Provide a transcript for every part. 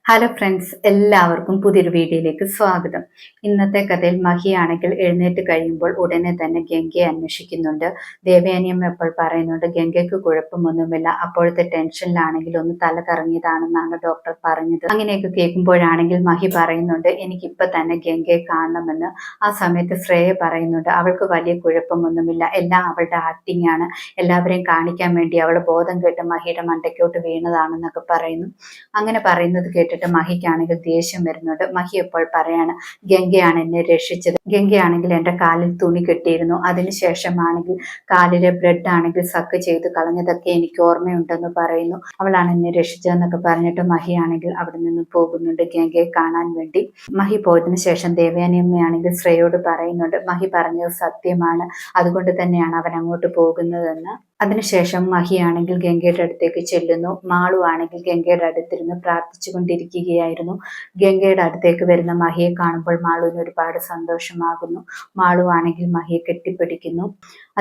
Hello friends, എല്ലാവർക്കും പുതിയൊരു വീഡിയോയിലേക്ക് സ്വാഗതം. ഇന്നത്തെ കഥയിൽ മഹിയാണെങ്കിൽ എഴുന്നേറ്റ് കഴിയുമ്പോൾ ഉടനെ തന്നെ ഗംഗയെ അന്വേഷിക്കുന്നുണ്ട്. ദേവയാനിയമ്മ എപ്പോൾ പറയുന്നുണ്ട് ഗംഗയ്ക്ക് കുഴപ്പമൊന്നുമില്ല, അപ്പോഴത്തെ ടെൻഷനിലാണെങ്കിൽ ഒന്ന് തല കറങ്ങിയതാണെന്നാണ് ഡോക്ടർ പറഞ്ഞത്. അങ്ങനെയൊക്കെ കേൾക്കുമ്പോഴാണെങ്കിൽ മഹി പറയുന്നുണ്ട് എനിക്കിപ്പോൾ തന്നെ ഗംഗയെ കാണണമെന്ന്. ആ സമയത്ത് ശ്രേയ പറയുന്നുണ്ട് അവൾക്ക് വലിയ കുഴപ്പമൊന്നുമില്ല, എല്ലാം അവളുടെ ആക്ടിംഗ് ആണ്, എല്ലാവരെയും കാണിക്കാൻ വേണ്ടി അവൾ ബോധം കെട്ട് മഹിയുടെ മണ്ടയ്ക്കോട്ട് വീണതാണെന്നൊക്കെ പറയുന്നു. അങ്ങനെ പറയുന്നത് കേട്ടിട്ട് മഹിക്കാണെങ്കിൽ ദേഷ്യം വരുന്നുണ്ട്. മഹി എപ്പോൾ പറയാണ് ഗംഗയാണ് എന്നെ രക്ഷിച്ചത്, ഗംഗയാണെങ്കിൽ എൻ്റെ കാലിൽ തുണി കെട്ടിയിരുന്നു, അതിനുശേഷമാണെങ്കിൽ കാലിലെ ബ്ലഡ് ആണെങ്കിൽ സക്ക് ചെയ്ത് കളഞ്ഞതൊക്കെ എനിക്ക് ഓർമ്മയുണ്ടെന്ന് പറയുന്നു. അവളാണ് എന്നെ രക്ഷിച്ചതെന്നൊക്കെ പറഞ്ഞിട്ട് മഹിയാണെങ്കിൽ അവിടെ നിന്ന് പോകുന്നുണ്ട് ഗംഗയെ കാണാൻ വേണ്ടി. മഹി പോയതിനു ശേഷം ദേവയാനിയമ്മയാണെങ്കിൽ ശ്രേയോട് പറയുന്നുണ്ട് മഹി പറഞ്ഞത് സത്യമാണ്, അതുകൊണ്ട് തന്നെയാണ് അവൻ അങ്ങോട്ട് പോകുന്നതെന്ന്. അതിനുശേഷം മഹിയാണെങ്കിൽ ഗംഗയുടെ അടുത്തേക്ക് ചെല്ലുന്നു. മാളു ആണെങ്കിൽ ഗംഗയുടെ അടുത്തിരുന്ന് പ്രാർത്ഥിച്ചു കൊണ്ടിരിക്കുകയായിരുന്നു. ഗംഗയുടെ അടുത്തേക്ക് വരുന്ന മഹിയെ കാണുമ്പോൾ മാളുവിന് ഒരുപാട് സന്തോഷമാകുന്നു. മാളു ആണെങ്കിൽ മഹിയെ കെട്ടിപ്പിടിക്കുന്നു.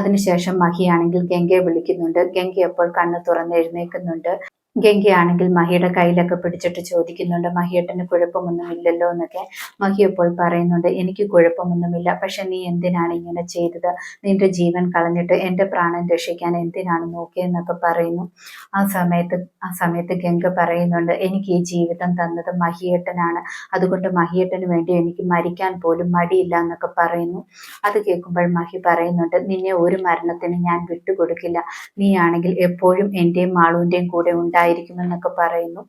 അതിനുശേഷം മഹിയാണെങ്കിൽ ഗംഗയെ വിളിക്കുന്നുണ്ട്. ഗംഗ അപ്പോൾ കണ്ണ് തുറന്ന് എഴുന്നേൽക്കുന്നുണ്ട്. ഗംഗയാണെങ്കിൽ മഹിയുടെ കയ്യിലൊക്കെ പിടിച്ചിട്ട് ചോദിക്കുന്നുണ്ട് മഹിയേട്ടന് കുഴപ്പമൊന്നുമില്ലല്ലോ എന്നൊക്കെ. മഹി അപ്പോൾ പറയുന്നുണ്ട് എനിക്ക് കുഴപ്പമൊന്നുമില്ല, പക്ഷെ നീ എന്തിനാണ് ഇങ്ങനെ ചെയ്തത്, നിന്റെ ജീവൻ കളഞ്ഞിട്ട് എൻ്റെ പ്രാണൻ രക്ഷിക്കാൻ എന്തിനാണ് നോക്കിയെന്നൊക്കെ പറയുന്നു. ആ സമയത്ത് ഗംഗ പറയുന്നുണ്ട് എനിക്ക് ഈ ജീവിതം തന്നത് മഹിയേട്ടനാണ്, അതുകൊണ്ട് മഹിയേട്ടന് വേണ്ടി എനിക്ക് മരിക്കാൻ പോലും മടിയില്ല എന്നൊക്കെ പറയുന്നു. അത് കേൾക്കുമ്പോൾ മഹി പറയുന്നുണ്ട് നിന്നെ ഒരു മരണത്തിന് ഞാൻ വിട്ടുകൊടുക്കില്ല, നീ ആണെങ്കിൽ എപ്പോഴും എൻ്റെയും മാളുവിൻ്റെയും കൂടെ ഉണ്ടായിരിക്കുമെന്നൊക്കെ പറയുന്നു.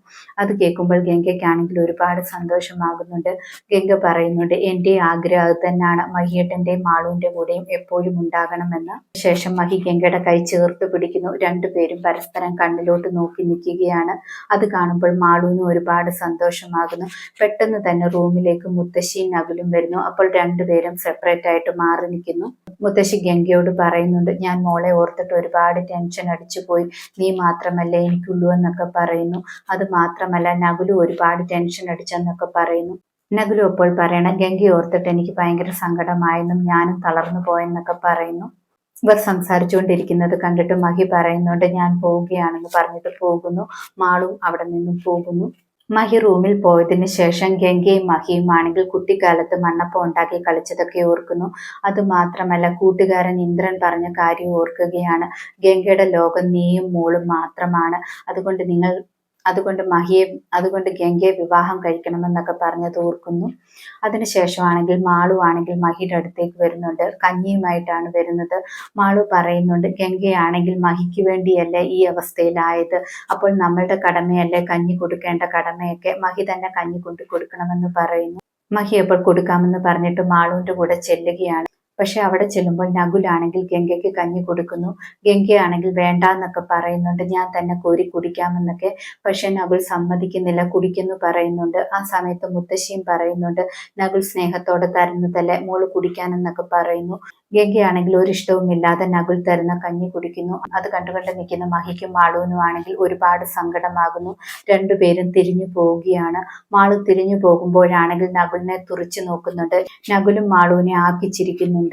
അത് കേൾക്കുമ്പോൾ ഗംഗയ്ക്കാണെങ്കിൽ ഒരുപാട് സന്തോഷമാകുന്നുണ്ട്. ഗംഗ പറയുന്നുണ്ട് എൻ്റെ ആഗ്രഹം അത് തന്നെയാണ്, മഹിയേട്ടൻ്റെയും മാളുവിൻ്റെ കൂടെയും എപ്പോഴും ഉണ്ടാകണമെന്ന്. ശേഷം മഹി ഗംഗയുടെ കൈ ചേർത്ത് പിടിക്കുന്നു. രണ്ടുപേരും പരസ്പരം കണ്ണിലോട്ട് നോക്കി നിൽക്കുകയാണ്. അത് കാണുമ്പോൾ മാളുവിന് ഒരുപാട് സന്തോഷമാകുന്നു. പെട്ടെന്ന് തന്നെ റൂമിലേക്ക് മുത്തശ്ശിയും നകുലും വരുന്നു. അപ്പോൾ രണ്ടുപേരും സെപ്പറേറ്റ് ആയിട്ട് മാറി നിൽക്കുന്നു. മുത്തശ്ശി ഗംഗയോട് പറയുന്നുണ്ട് ഞാൻ മോളെ ഓർത്തിട്ട് ഒരുപാട് ടെൻഷൻ അടിച്ചു പോയി, നീ മാത്രമല്ലേ എനിക്കുള്ളൂ എന്നൊക്കെ പറയുന്നു. അത് മാത്രമല്ല നകുലു ഒരുപാട് ടെൻഷൻ അടിച്ചെന്നൊക്കെ പറയുന്നു. നകുലു അപ്പോൾ പറയണം ഗംഗയെ ഓർത്തിട്ട് എനിക്ക് ഭയങ്കര സങ്കടമായെന്നും ഞാനും തളർന്നു പോയെന്നൊക്കെ പറയുന്നു. ഇവർ സംസാരിച്ചുകൊണ്ടിരിക്കുന്നത് കണ്ടിട്ട് മഹി പറയുന്നുണ്ട് ഞാൻ പോവുകയാണെന്ന് പറഞ്ഞിട്ട് പോകുന്നു. മാളും അവിടെ നിന്നും പോകുന്നു. മഹി റൂമിൽ പോയതിന് ശേഷം ഗംഗയും മഹിയും ആണെങ്കിൽ കുട്ടിക്കാലത്ത് മണ്ണപ്പം ഉണ്ടാക്കി കളിച്ചതൊക്കെ ഓർക്കുന്നു. അതുമാത്രമല്ല കൂട്ടുകാരൻ ഇന്ദ്രൻ പറഞ്ഞ കാര്യം ഓർക്കുകയാണ്. ഗംഗയുടെ ലോകം നീയും മോളും മാത്രമാണ്, അതുകൊണ്ട് ഗംഗയെ വിവാഹം കഴിക്കണമെന്നൊക്കെ പറഞ്ഞത് ഓർക്കുന്നു. അതിനുശേഷമാണെങ്കിൽ മാളു ആണെങ്കിൽ മഹിയുടെ അടുത്തേക്ക് വരുന്നുണ്ട്. കഞ്ഞിയുമായിട്ടാണ് വരുന്നത്. മാളു പറയുന്നുണ്ട് ഗംഗയാണെങ്കിൽ മഹിക്ക് വേണ്ടിയല്ലേ ഈ അവസ്ഥയിലായത്, അപ്പോൾ നമ്മളുടെ കടമയല്ലേ കഞ്ഞി കൊടുക്കേണ്ട കടമയൊക്കെ, മഹി തന്നെ കഞ്ഞി കൊണ്ട് കൊടുക്കണമെന്ന് പറയുന്നു. മഹി അപ്പോൾ കൊടുക്കാമെന്ന് പറഞ്ഞിട്ട് മാളുവിന്റെ കൂടെ ചെല്ലുകയാണ്. പക്ഷെ അവിടെ ചെല്ലുമ്പോൾ നകുലാണെങ്കിൽ ഗംഗയ്ക്ക് കഞ്ഞി കൊടുക്കുന്നു. ഗംഗയാണെങ്കിൽ വേണ്ട എന്നൊക്കെ പറയുന്നുണ്ട്, ഞാൻ തന്നെ കോരി കുടിക്കാമെന്നൊക്കെ. പക്ഷെ നകുൽ സമ്മതിക്കുന്നില്ല, കുടിക്കുന്നു പറയുന്നുണ്ട്. ആ സമയത്ത് മുത്തശ്ശിയും പറയുന്നുണ്ട് നകുൽ സ്നേഹത്തോടെ തരുന്നതല്ലേ മോള് കുടിക്കാനെന്നൊക്കെ പറയുന്നു. ഗംഗയാണെങ്കിൽ ഒരിഷ്ടവുമില്ലാതെ നകുൽ തരുന്ന കഞ്ഞി കുടിക്കുന്നു. അത് കണ്ടുകൊണ്ട് നിൽക്കുന്ന മഹിക്കും മാളുവിനും ആണെങ്കിൽ ഒരുപാട് സങ്കടമാകുന്നു. രണ്ടുപേരും തിരിഞ്ഞു പോവുകയാണ്. മാളു തിരിഞ്ഞു പോകുമ്പോഴാണെങ്കിൽ നകുലിനെ തുറിച്ചു നോക്കുന്നുണ്ട്. നകുലും മാളുവിനെ ആക്കിച്ചിരിക്കുന്നുണ്ട്.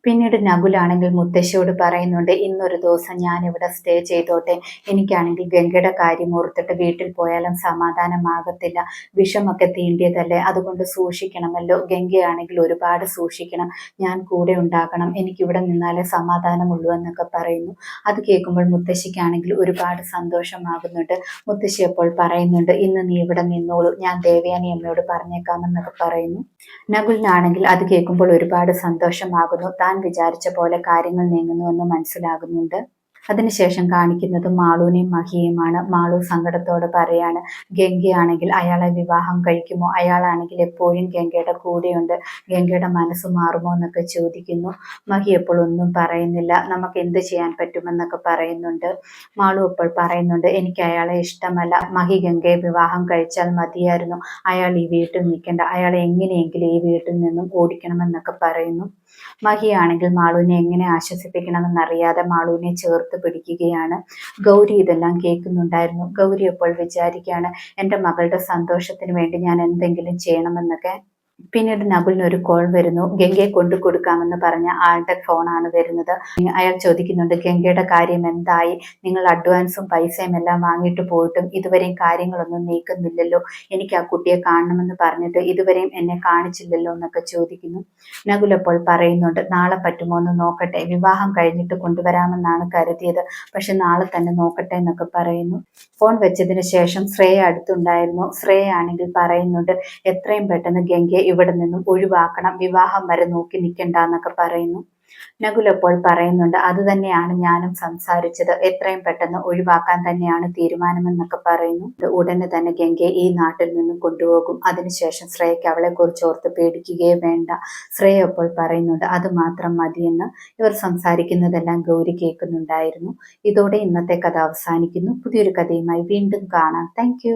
പിന്നീട് നകുലാണെങ്കിൽ മുത്തശ്ശിയോട് പറയുന്നുണ്ട് ഇന്നൊരു ദിവസം ഞാൻ ഇവിടെ സ്റ്റേ ചെയ്തോട്ടെ, എനിക്കാണെങ്കിൽ ഗംഗയുടെ കാര്യം ഓർത്തിട്ട് വീട്ടിൽ പോയാലും സമാധാനമാകത്തില്ല, വിഷമൊക്കെ തീണ്ടിയതല്ലേ, അതുകൊണ്ട് സൂക്ഷിക്കണമല്ലോ, ഗംഗയാണെങ്കിൽ ഒരുപാട് സൂക്ഷിക്കണം, ഞാൻ കൂടെ ഉണ്ടാകണം, എനിക്കിവിടെ നിന്നാലേ സമാധാനമുള്ളൂ എന്നൊക്കെ പറയുന്നു. അത് കേൾക്കുമ്പോൾ മുത്തശ്ശിക്കാണെങ്കിൽ ഒരുപാട് സന്തോഷമാകുന്നുണ്ട്. മുത്തശ്ശി അപ്പോൾ പറയുന്നുണ്ട് ഇന്ന് നീ ഇവിടെ നിന്നോളൂ, ഞാൻ ദേവയാനി അമ്മയോട് പറഞ്ഞേക്കാമെന്നൊക്കെ പറയുന്നു. നകുലിനാണെങ്കിൽ അത് കേൾക്കുമ്പോൾ ഒരുപാട് സന്തോഷമാകുന്നു. താൻ വിചാരിച്ച പോലെ കാര്യങ്ങൾ നീങ്ങുന്നുവെന്ന് മനസ്സിലാകുന്നുണ്ട്. അതിനുശേഷം കാണിക്കുന്നത് മാളുവിനെയും മഹിയുമാണ്. മാളു സങ്കടത്തോടെ പറയാണ് ഗംഗയാണെങ്കിൽ അയാളെ വിവാഹം കഴിക്കുമോ, അയാളാണെങ്കിൽ എപ്പോഴും ഗംഗയുടെ കൂടെയുണ്ട്, ഗംഗയുടെ മനസ്സ് മാറുമോ എന്നൊക്കെ ചോദിക്കുന്നു. മഹി എപ്പോൾ ഒന്നും പറയുന്നില്ല, നമുക്ക് എന്ത് ചെയ്യാൻ പറ്റുമെന്നൊക്കെ പറയുന്നുണ്ട്. മാളു അപ്പോൾ പറയുന്നുണ്ട് എനിക്ക് അയാളെ ഇഷ്ടമല്ല, മഹി ഗംഗയെ വിവാഹം കഴിച്ചാൽ മതിയായിരുന്നു, അയാൾ ഈ വീട്ടിൽ നിൽക്കേണ്ട, അയാളെ എങ്ങനെയെങ്കിലും ഈ വീട്ടിൽ നിന്നും ഓടിക്കണമെന്നൊക്കെ പറയുന്നു. മഹിയാണെങ്കിൽ മാളുവിനെ എങ്ങനെ ആശ്വസിപ്പിക്കണമെന്നറിയാതെ മാളുവിനെ ചേർത്ത് പിടിക്കുകയാണ്. ഗൗരി ഇതെല്ലാം കേൾക്കുന്നുണ്ടായിരുന്നു. ഗൗരി അപ്പോൾ വിചാരിക്കുകയാണ് എൻ്റെ മകളുടെ സന്തോഷത്തിന് വേണ്ടി ഞാൻ എന്തെങ്കിലും ചെയ്യണമെന്നൊക്കെ. പിന്നീട് നകുലിന് ഒരു കോൾ വരുന്നു. ഗംഗയെ കൊണ്ടു കൊടുക്കാമെന്ന് പറഞ്ഞ ആളുടെ ഫോണാണ് വരുന്നത്. അയാൾ ചോദിക്കുന്നുണ്ട്, ഗംഗയുടെ കാര്യം എന്തായി? നിങ്ങൾ അഡ്വാൻസും പൈസയും എല്ലാം വാങ്ങിയിട്ട് പോയിട്ടും ഇതുവരെയും കാര്യങ്ങളൊന്നും നീക്കുന്നില്ലല്ലോ. എനിക്ക് ആ കുട്ടിയെ കാണണമെന്ന് പറഞ്ഞിട്ട് ഇതുവരെയും എന്നെ കാണിച്ചില്ലല്ലോ എന്നൊക്കെ ചോദിക്കുന്നു. നകുൽ അപ്പോൾ പറയുന്നുണ്ട്, നാളെ പറ്റുമോ എന്ന് നോക്കട്ടെ, വിവാഹം കഴിഞ്ഞിട്ട് കൊണ്ടുവരാമെന്നാണ് കരുതിയത്, പക്ഷെ നാളെ തന്നെ നോക്കട്ടെ എന്നൊക്കെ പറയുന്നു. ഫോൺ വെച്ചതിന് ശേഷം ശ്രേയ അടുത്തുണ്ടായിരുന്നു. ശ്രേയ ആണെങ്കിൽ പറയുന്നുണ്ട്, എത്രയും പെട്ടെന്ന് ഗംഗയെ ഇവിടെ നിന്നും ഒഴിവാക്കണം, വിവാഹം വരെ നോക്കി നിൽക്കണ്ട എന്നൊക്കെ പറയുന്നു. നകുൽ അപ്പോൾ പറയുന്നുണ്ട്, അത് തന്നെയാണ് ഞാനും സംസാരിച്ചത്, എത്രയും പെട്ടെന്ന് ഒഴിവാക്കാൻ തന്നെയാണ് തീരുമാനമെന്നൊക്കെ പറയുന്നു. ഉടനെ തന്നെ ഗംഗയെ ഈ നാട്ടിൽ നിന്നും കൊണ്ടുപോകും, അതിനുശേഷം ശ്രേയയ്ക്ക് അവളെ കുറിച്ച് ഓർത്ത് പേടിക്കുകയേ വേണ്ട. ശ്രേയ അപ്പോൾ പറയുന്നുണ്ട്, അത് മാത്രം മതിയെന്ന്. ഇവർ സംസാരിക്കുന്നതെല്ലാം ഗൗരി കേൾക്കുന്നുണ്ടായിരുന്നു. ഇതോടെ ഇന്നത്തെ കഥ അവസാനിക്കുന്നു. പുതിയൊരു കഥയുമായി വീണ്ടും കാണാം. താങ്ക്